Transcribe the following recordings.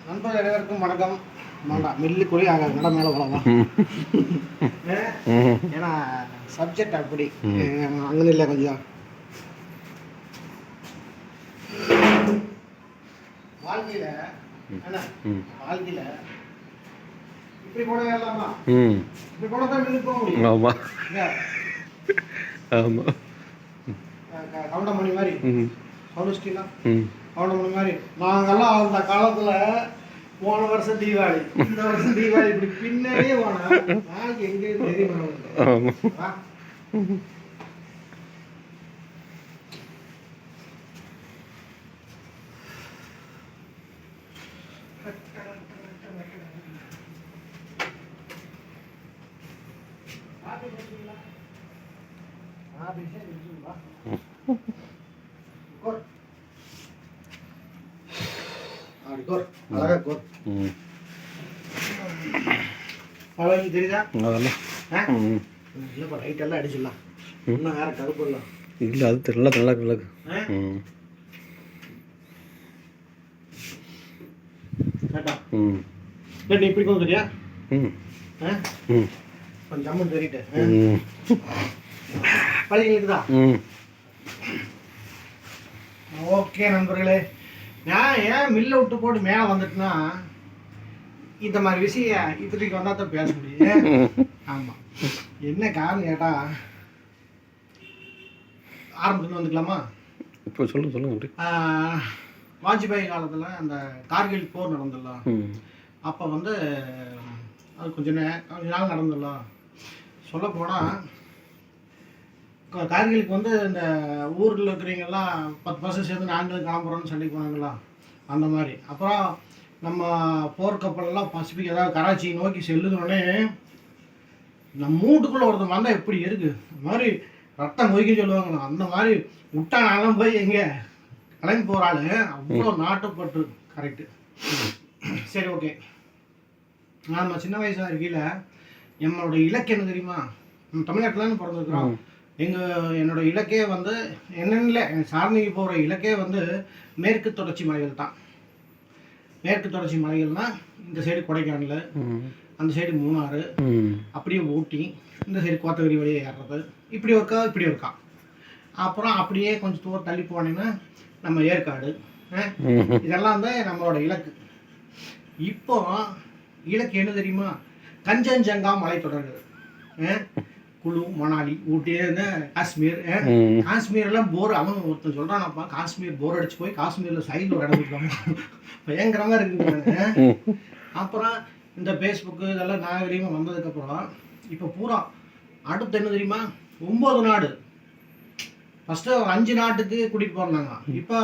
நண்பர்கள் அனைவருக்கும் வணக்கம். மில்லு குழி ஆகாது நட மேலே போகலாம். ஏன்னா சப்ஜெக்ட் அப்படி அங்கே இல்லை கொஞ்சம் வாழ்க்கையில் என்ன வாழ்க்கையில் இப்படி போட வேண்டாமா? இப்படி போட தான் மில்லு போக முடியும். ஆமாம் ஆமாம். கவுண்டமணி மாதிரி சவுண்டா கவுண்டமணி மாதிரி நாங்கெல்லாம் அந்த காலத்தில் போன வருஷம் தீபாவளி இந்த வருஷம் தீபாவளி இப்படி பின்னாடியே போனா நாளைக்கு எங்கேயும் தெரியுமா? அழகா கோர் அழகு தெரியுதா? இல்லைப்பா ரைட் எல்லாம் அடிச்சிடலாம். இன்னும் வேற கருப்பு இல்லை. இல்லை அது தெரியல நல்லா கலக்கு. கேட்டா நீ இப்படி கொஞ்சம் கொஞ்சம் ஜம்மு தெரியிட்டு பழகிக்குதா? ஓகே நண்பர்களே, நான் ஏன் மில்லை விட்டு போட்டு மேலே வந்துட்டுனா இந்த மாதிரி விஷயம் இப்படிக்கு வந்தால் தான் பேச முடியும். ஆமாம், என்ன காரணம் கேட்டால் ஆரம்பத்துலேருந்து வந்துக்கலாமா? இப்போ சொல்லுங்க அப்படி. வாஜ்பாய் காலத்தில் அந்த கார்கில் போர் நடந்துடலாம். அப்போ வந்து அது கொஞ்ச நாள் நடந்துடலாம். சொல்லப்போனால் கார்கிலுக்கு வந்து இந்த ஊரில் இருக்கிறவங்கெல்லாம் 10% சேர்ந்து நாங்கள் கிளம்புறோன்னு சொல்லி போனாங்களா அந்த மாதிரி. அப்புறம் நம்ம போர்க்கப்பல்லாம் பசிபிக் ஏதாவது கராச்சி நோக்கி செல்லுதோடனே நம்ம மூட்டுக்குள்ளே ஒருத்தன் வந்தால் எப்படி இருக்குது அந்த மாதிரி ரத்தம் கொதிக்க சொல்லுவாங்களா அந்த மாதிரி விட்டானாலும் போய் எங்கே கிளம்பி போகிறாள். அவ்வளோ நாட்டுப்பட்டு கரெக்டு. சரி ஓகே, நம்ம சின்ன வயசாக இருக்கையில் நம்மளோட இலக்கு என்ன தெரியுமா? நம்ம தமிழ்நாட்டில் பிறந்திருக்கிறோம். என்னோட இலக்கே வந்து என்னென்ன சாரணிக்கு போகிற இலக்கே வந்து மேற்கு தொடர்ச்சி மலைகள் தான். மேற்கு தொடர்ச்சி மலைகள்னால் இந்த சைடு கொடைக்கானல், அந்த சைடு மூணாறு, அப்படியே ஊட்டி, இந்த சைடு கோத்தகிரி வழியே ஏறுறது, இப்படி இருக்கா. அப்புறம் அப்படியே கொஞ்சம் தூரம் தள்ளி போனீங்கன்னா நம்ம ஏற்காடு. இதெல்லாம் தான் நம்மளோட இலக்கு. இப்போ இலக்கு என்ன தெரியுமா? கஞ்சன்ஜங்கா மலைத்தொடர்கள், குழு, மணாலி, ஊட்டி, காஷ்மீர். காஷ்மீர்லாம் போர். அவன் ஒருத்தன் சொல்கிறானப்பா காஷ்மீர் போர் அடிச்சு போய் காஷ்மீரில் சைடில் ஒரு இடம் இருக்காங்க, பயங்கரமாக இருக்குங்க. அப்புறம் இந்த ஃபேஸ்புக்கு இதெல்லாம் நாகரீகமாக வந்ததுக்கப்புறம் இப்போ பூரா அடுத்து என்ன தெரியுமா? 9 நாடு. ஃபஸ்ட்டு 5 நாட்டுக்கு கூட்டிகிட்டு போகிறாங்க. இப்போ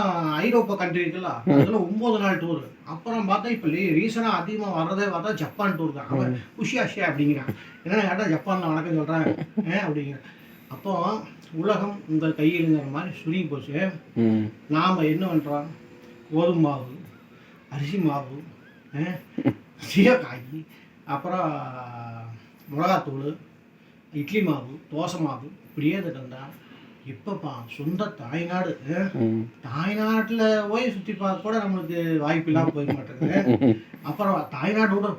ஐரோப்பா கண்ட்ரி இருக்குல்ல, அதில் 9 நாள் டூர். அப்புறம் பார்த்தா இப்போ ரீசனாக அதிகமாக வர்றதே பார்த்தா ஜப்பான் டூர் தான். அவன் உஷியாஷியா அப்படிங்கிறான். என்னென்ன கேட்டால் ஜப்பானில் வணக்கம் சொல்கிறேன் அப்படிங்கிறேன். அப்போ உலகம் உங்கள் கையிலுங்கிற மாதிரி சுருங்கி போச்சு. நாம் என்ன பண்ணுறோம்? கோதுமை மாவு, அரிசி மாவு, சீரக்காய், அப்புறம் மிளகாத்தூள், இட்லி மாவு, தோசை மாவு, இப்படியே தந்தா இப்பப்பா சொந்த தாய்நாடு. தாய்நாட்டில் போய் சுற்றி பார்க்க கூட நம்மளுக்கு வாய்ப்பு இல்லாமல் போய் மாட்டேங்குது. அப்புறம் தாய்நாடு கூட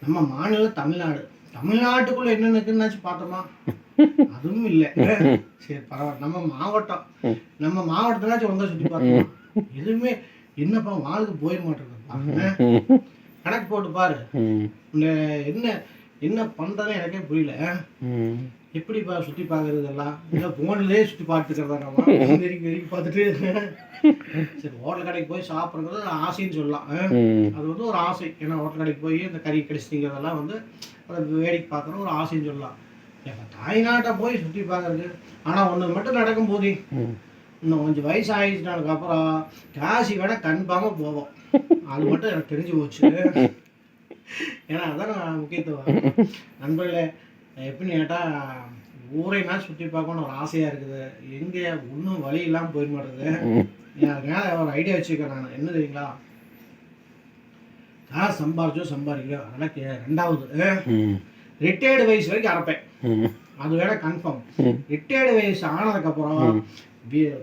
நம்ம மாநிலம் தமிழ்நாடு. தமிழ்நாட்டுக்குள்ள என்ன இருக்குன்னாச்சு பார்த்தோமா? அதுவும் இல்லை. சரி பரவாயில்ல, நம்ம மாவட்டத்தினாச்சும் ஒன்றா சுற்றி பார்த்தோமா? எதுவுமே என்னப்பா வாழ்க்கை போயிட மாட்டேங்குது. கணக்கு போட்டு பாரு. என்ன பண்ணுறதுன்னு எனக்கே புரியல. எப்படிப்பா சுற்றி பார்க்குறது எல்லாம்? இல்லை ஃபோன்லேயே சுற்றி பார்த்துக்கிறதா? நம்ம வெறிக்கி பார்த்துட்டு சரி ஹோட்டல் கடைக்கு போய் சாப்பிட்றது ஆசைன்னு சொல்லலாம். அது வந்து ஒரு ஆசை. ஏன்னா ஹோட்டல் கடைக்கு போய் இந்த கறி கடிச்சிங்கிறதெல்லாம் வந்து அதை வேடிக்கை பார்க்குற ஒரு ஆசைன்னு சொல்லலாம். தாய்நாட்டை போய் சுற்றி பார்க்குறது. ஆனால் ஒன்று மட்டும் நடக்கும்போது இன்னும் கொஞ்சம் வயசு ஆகிடுச்சுனாலுக்கப்புறம் காசி விட கன்ஃபார்மாக போவோம். அது மட்டும் எனக்கு தெரிஞ்சு போச்சு. ஏன்னா அதான் முக்கியத்துவம். நண்பர்களே, எப்படின்னு கேட்டால் ஊரைனா சுற்றி பார்க்கணும்னு ஒரு ஆசையாக இருக்குது. எங்கே ஒன்றும் வழி இல்லாமல் போயிட மாட்டேங்குது. அதனால ஒரு ஐடியா வச்சுருக்கேன் நான். என்ன தெரியுங்களா? காசு சம்பாதிக்கோ அதெல்லாம் ரெண்டாவது ரிட்டையர்டு வயசு வரைக்கும் அரைப்பேன். அது வேற கன்ஃபார்ம். ரிட்டையர்டு வயசு ஆனதுக்கப்புறம்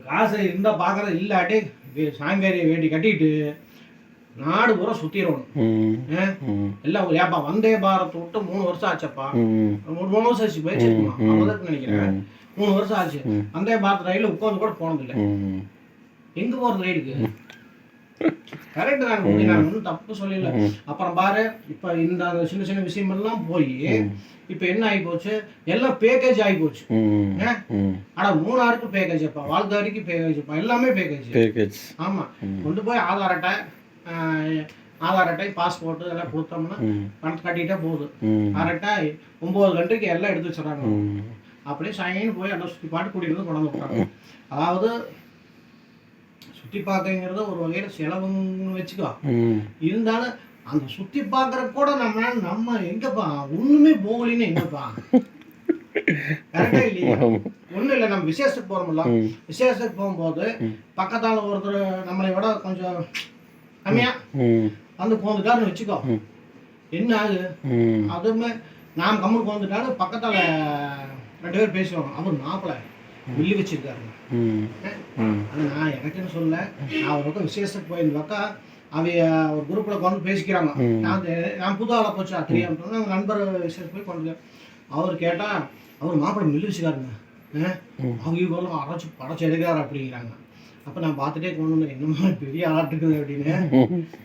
காசு இருந்தால் பார்க்குறது இல்லாட்டி சாயங்காரிய வேட்டி கட்டிட்டு நாடு பூரா சுத்திடணும். எல்லாம் ஏப்பா வந்தே பாரத் விட்டு 3 வருஷம் ஆச்சப்பா. 3 வருஷம் ஆச்சு போயிடுச்சுமா அவ்வளோதான் நினைக்கிறேன். 3 வருஷம் ஆச்சு. வந்தே பாரத் ரயிலில் உட்காந்து கூட போனதில்லை. எங்கே போகிறது ரயிலுக்கு? கரெக்டு தான், நான் ஒன்றும் தப்பு சொல்லல. அப்புறம் பாரு இப்போ இந்த சின்ன சின்ன விஷயமெல்லாம் போய் இப்போ என்ன ஆகி போச்சு, எல்லாம் பேக்கேஜ் ஆகி போச்சு. ஆனால் மூணாருக்கு பேக்கேஜ் அப்பா, வாழ்க்கைக்கு பேக்கேஜ்ப்பா, எல்லாமே பேக்கேஜ். ஆமாம், கொண்டு போய் ஆதார் அட்டை பாஸ்போர்ட் எல்லாம் கொடுத்தோம்னா பணத்தை கட்டிட்டே போகுது. கரெக்டாக 9 கண்ட்ரிக்கு எல்லாம் எடுத்து வச்சுறாங்க. அப்படியே சாயங்காலம் போய் எல்லாம் சுற்றி பாட்டு கூட்டிகிட்டு கொண்டு வந்துட்டாங்க. அதாவது சுற்றி பார்க்கங்கிறத ஒரு வகையில் செலவுன்னு வச்சுக்கோ. இருந்தாலும் அந்த சுற்றி பார்க்குற கூட நம்ம எங்கப்பா ஒன்றுமே போகலின்னு எங்கப்பா? கரெக்டாக இல்லையா? ஒன்றும் இல்லை, நம்ம விசேஷத்துக்கு போகிறோம்ல, விசேஷத்துக்கு போகும்போது பக்கத்தால் ஒருத்தர் நம்மளை விட கொஞ்சம் கம்மியாக வந்து போந்துட்டாருன்னு வச்சுக்கோ, என்ன ஆகுது? அதுவுமே நாம் கம்முன்னு போந்துட்டாலும் பக்கத்தால் 2 பேர் பேசுவாங்க, அவர் மாப்பிள்ளை வில்லி வச்சிருக்காருங்க. அது நான் எனக்குன்னு சொல்ல, நான் ஒரு பக்கம் விசேஷத்துக்கு போயிருந்தாக்கா அவைய ஒரு குரூப்பில் கொண்டு பேசிக்கிறாங்க. நான் புது ஆளை போச்சா தெரியாம நண்பர் விசேஷத்துக்கு போய் கொண்டு அவர் கேட்டால் அவர் மாப்பிள்ளை மில்லி வச்சுக்காருங்க, அவங்க இவங்களும் படைச்சு எடுக்கிறாரு அப்படிங்கிறாங்க. அப்போ நான் பார்த்துட்டே கொண்டு வந்தேன், என்னமோ பெரிய ஆளாட்டுக்குது அப்படின்னு.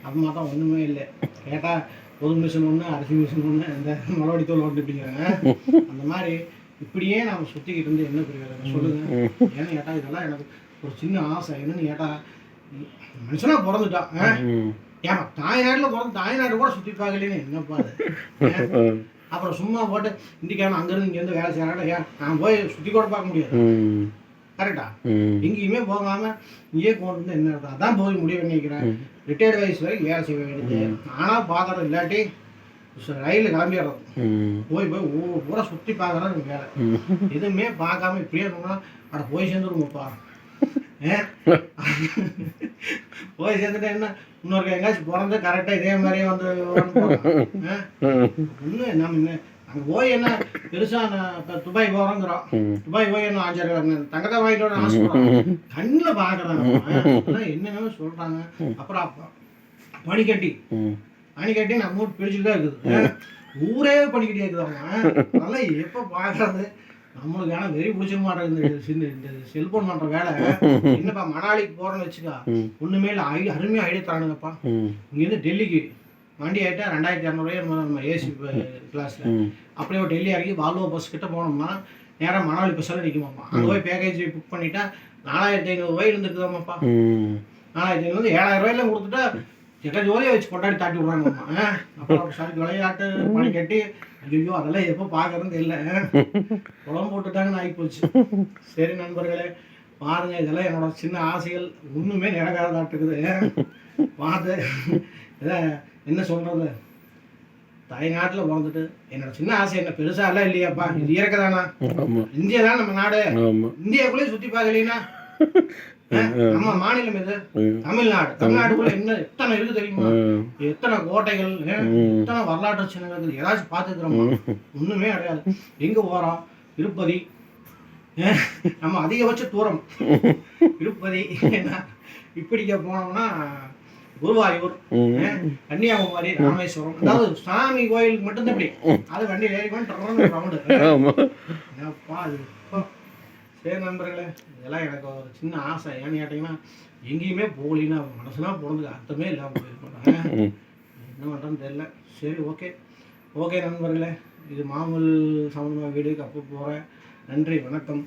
அம்மா தான் ஒன்றுமே இல்லை. கேட்டால் பொது மிஷின் ஒன்று, அரிசி மிஷின் ஒன்று, இந்த மலவடி தோல் ஒன்று அப்படிங்கிறாங்க. அந்த மாதிரி இப்படியே நம்ம சுற்றிக்கிட்டு இருந்து என்ன புரியாது சொல்லுங்கள். ஏன்னு கேட்டால் இதெல்லாம் எனக்கு ஒரு சின்ன ஆசை. என்னன்னு கேட்டால் மனுஷனாக பிறந்துட்டான், ஏமா தாய்நாட்டில் பிறந்து தாய்நாடு கூட சுற்றி பார்க்கலன்னு என்னப்பா அது? அப்புறம் சும்மா போட்டு இந்திக்கான அங்கேருந்து இங்கேருந்து வேலை செய்கிறாங்க. ஏன் நான் போய் சுற்றி கூட பார்க்க முடியாது. கரெக்டா? எங்கேயுமே போகாமல் இங்கே கொண்டு வந்து என்ன இருக்கும்? அதான் போய் முடிவு பண்ணிக்கிறேன். ரிட்டையர்டு வயசு வரைக்கும் வேலை செய்ய வேண்டியது. ஆனால் பார்க்குறது இல்லாட்டி ரயிலில் கிளம்பிடுறது. போய் ஊரை சுற்றி பார்க்குறது வேலை. எதுவுமே பார்க்காம இப்படியே இருந்தோம்னா அட போய் சேர்ந்துருவோம்ப்பா. போய் சேர்ந்துட்டு என்ன இன்னொரு எங்கேயாச்சும் பிறந்து கரெக்டாக இதே மாதிரியே வந்து இன்னும் நம்ம அங்கே போய் என்ன பெருசாக இப்போ துபாய் போகிறோங்கிறோம். துபாய் போய் என்ன 5 தங்கத்தை வாங்கிட்டு ஆசைப்படுறோம். கண்ணில் பார்க்குறாங்க என்னென்ன சொல்கிறாங்க. அப்புறம் பனிக்கட்டி நம்ம ஊர் பிடிச்சிட்டு தான் இருக்குது. ஊரே பனிக்கட்டி இருக்குதாங்க. நல்லா எப்போ பார்க்கறது? நம்மளுக்கு ஆனால் வெறி பிடிச்ச மாட்டேங்குது இந்த செல்போன் பண்ணுற வேலை. என்னப்பா மணாலிக்கு போகிறோன்னு வச்சுக்கா, ஒன்றுமே இல்லை, அருமையாக ஐடியா தரானுங்கப்பா. இங்கேருந்து டெல்லிக்கு வண்டி ஆகிட்டா 2200 நம்ம ஏசி கிளாஸில் அப்படியே டெல்லி இறங்கி வால்வோ பஸ் கிட்ட போனோம்னா நேராக மணாலி பஸ்ஸில் நிற்குமாப்பா. அங்கே போய் பேக்கேஜ் புக் பண்ணிட்டா 4500 இருந்துருக்குதாம்மாப்பா. 4500 7000 கொடுத்துட்டா எட்ட ஜோலியை வச்சு கொண்டாடி தாட்டி விட்றாங்கம்மா. அப்புறம் சாரி விளையாட்டு பணி கட்டி ஐயோ அதெல்லாம் எப்போ பார்க்கறதுன்னு தெரியல, குளம் போட்டுட்டாங்கன்னு ஆகி போச்சு. சரி நண்பர்களே பாருங்க, இதெல்லாம் என்னோட சின்ன ஆசைகள் ஒன்றுமே நிறக்காதாட்டுக்குது. பார்த்து என்ன சொல்கிறது, தாய்நாட்டில் பிறந்துட்டு என்னோட சின்ன ஆசை என்ன பெருசாக எல்லாம் இல்லையாப்பா, இது இறக்கதானா? இந்தியா தான் நம்ம நாடு. இந்தியாவுக்குள்ளேயே சுற்றி பார்க்கலீங்கன்னா நம்ம மாநிலம் இது தமிழ்நாடு. தமிழ்நாடுக்குள்ள என்ன எத்தனை இருக்கு தெரியுமா? எத்தனை கோட்டைகள், எத்தனை வரலாற்று சின்னங்கள் இருக்குது. ஏதாச்சும் பார்த்துக்கிறோமா? ஒன்றுமே கிடையாது. எங்கே போகிறோம்? திருப்பதி. நம்ம அதிகபட்ச தூரம் திருப்பதி. இப்படிக்க போனோம்னா குருவாயூர், கன்னியாகுமரி, ராமேஸ்வரம். அதாவது சாமி கோயிலுக்கு மட்டும்தான் இப்படி. அது வண்டி ஏறி ரவுண்டு. சரி நண்பர்களே, இதெல்லாம் எனக்கு ஒரு சின்ன ஆசை. ஏன்னு கேட்டிங்கன்னா எங்கேயுமே போகலின்னா மனசுனா போனதுக்கு அர்த்தமே இல்லாமல் போயிருக்கோம். என்ன பண்ணுறதுன்னு தெரியல. சரி ஓகே நண்பர்களே, இது மாமூல் சம்மந்தமாக வீடியோக்கு அப்போ போகிறேன். நன்றி, வணக்கம்.